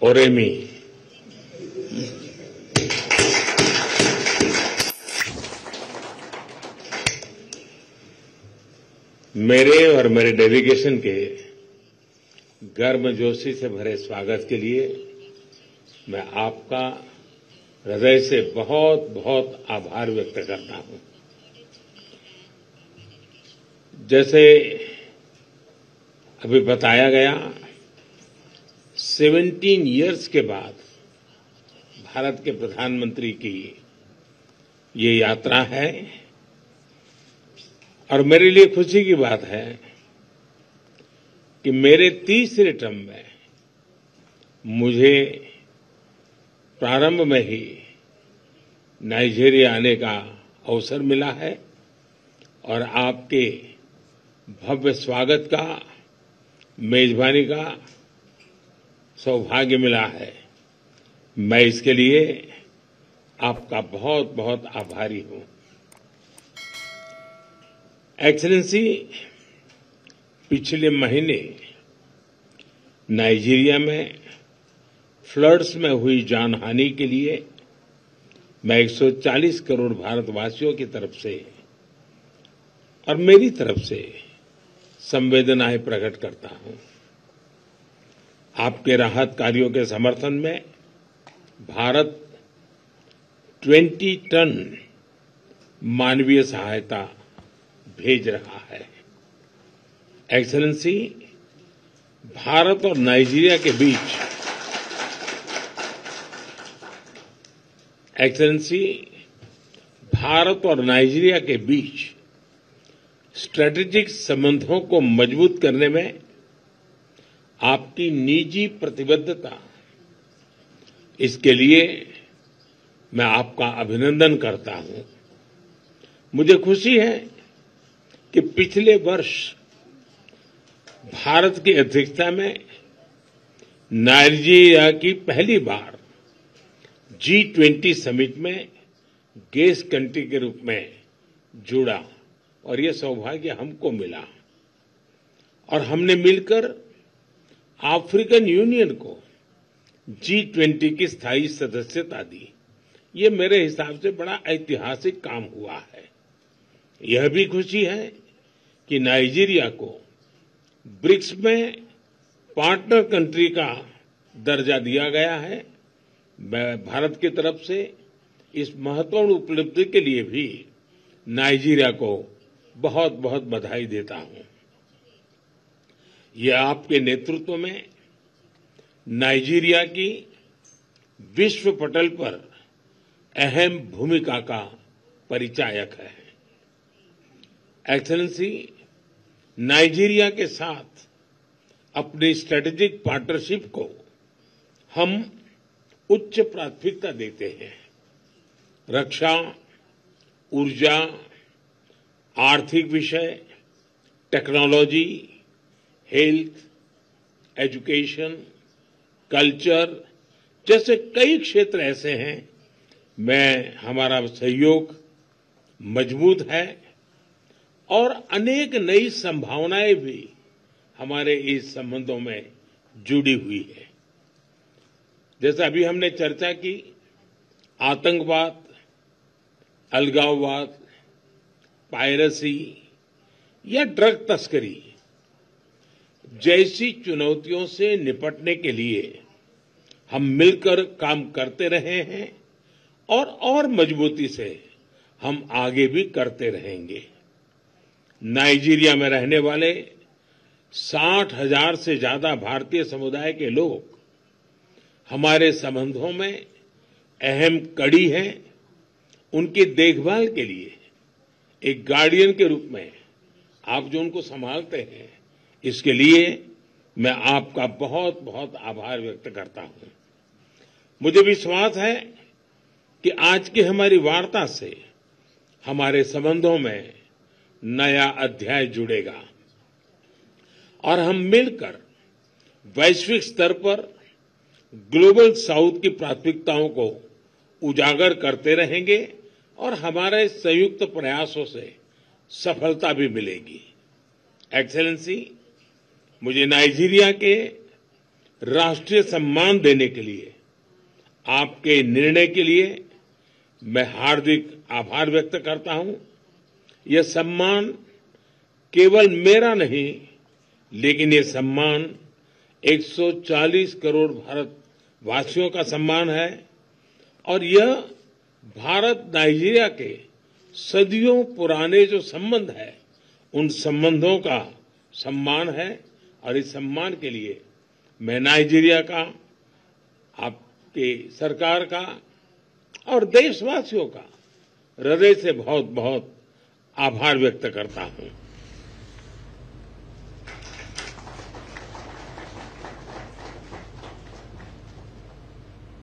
ओरेमी। मेरे और मेरे डेलीगेशन के गर्मजोशी से भरे स्वागत के लिए मैं आपका हृदय से बहुत बहुत आभार व्यक्त करता हूं। जैसे अभी बताया गया, 17 इयर्स के बाद भारत के प्रधानमंत्री की ये यात्रा है और मेरे लिए खुशी की बात है कि मेरे तीसरे टर्म में मुझे प्रारंभ में ही नाइजीरिया आने का अवसर मिला है और आपके भव्य स्वागत का, मेजबानी का सौभाग्य मिला है। मैं इसके लिए आपका बहुत बहुत आभारी हूं। एक्सीलेंसी, पिछले महीने नाइजीरिया में फ्लड्स में हुई जानहानि के लिए मैं 140 करोड़ भारतवासियों की तरफ से और मेरी तरफ से संवेदनाएं प्रकट करता हूं। आपके राहत कार्यों के समर्थन में भारत 20 टन मानवीय सहायता भेज रहा है। एक्सीलेंसी, भारत और नाइजीरिया के बीच स्ट्रेटेजिक संबंधों को मजबूत करने में आपकी निजी प्रतिबद्धता, इसके लिए मैं आपका अभिनंदन करता हूं। मुझे खुशी है कि पिछले वर्ष भारत की अध्यक्षता में नाइजीरिया की पहली बार G20 समिट में गेस्ट कंट्री के रूप में जुड़ा और ये सौभाग्य हमको मिला और हमने मिलकर अफ्रीकन यूनियन को G20 की स्थायी सदस्यता दी। ये मेरे हिसाब से बड़ा ऐतिहासिक काम हुआ है। यह भी खुशी है कि नाइजीरिया को ब्रिक्स में पार्टनर कंट्री का दर्जा दिया गया है। मैं भारत की तरफ से इस महत्वपूर्ण उपलब्धि के लिए भी नाइजीरिया को बहुत बहुत बधाई देता हूं। यह आपके नेतृत्व में नाइजीरिया की विश्व पटल पर अहम भूमिका का परिचायक है। एक्सीलेंसी, नाइजीरिया के साथ अपनी स्ट्रेटेजिक पार्टनरशिप को हम उच्च प्राथमिकता देते हैं। रक्षा, ऊर्जा, आर्थिक विषय, टेक्नोलॉजी, हेल्थ, एजुकेशन, कल्चर जैसे कई क्षेत्र ऐसे हैं में हमारा सहयोग मजबूत है और अनेक नई संभावनाएं भी हमारे इस संबंधों में जुड़ी हुई है। जैसे अभी हमने चर्चा की, आतंकवाद, अलगाववाद, पायरेसी या ड्रग तस्करी जैसी चुनौतियों से निपटने के लिए हम मिलकर काम करते रहे हैं और मजबूती से हम आगे भी करते रहेंगे। नाइजीरिया में रहने वाले 60,000 से ज्यादा भारतीय समुदाय के लोग हमारे संबंधों में अहम कड़ी हैं। उनकी देखभाल के लिए एक गार्डियन के रूप में आप जो उनको संभालते हैं, इसके लिए मैं आपका बहुत बहुत आभार व्यक्त करता हूं। मुझे विश्वास है कि आज की हमारी वार्ता से हमारे संबंधों में नया अध्याय जुड़ेगा और हम मिलकर वैश्विक स्तर पर ग्लोबल साउथ की प्राथमिकताओं को उजागर करते रहेंगे और हमारे संयुक्त प्रयासों से सफलता भी मिलेगी। एक्सेलेंसी, मुझे नाइजीरिया के राष्ट्रीय सम्मान देने के लिए आपके निर्णय के लिए मैं हार्दिक आभार व्यक्त करता हूं। यह सम्मान केवल मेरा नहीं, लेकिन ये सम्मान 140 करोड़ भारतवासियों का सम्मान है और यह भारत नाइजीरिया के सदियों पुराने जो संबंध है, उन संबंधों का सम्मान है और इस सम्मान के लिए मैं नाइजीरिया का, आपके सरकार का और देशवासियों का हृदय से बहुत बहुत आभार व्यक्त करता हूं।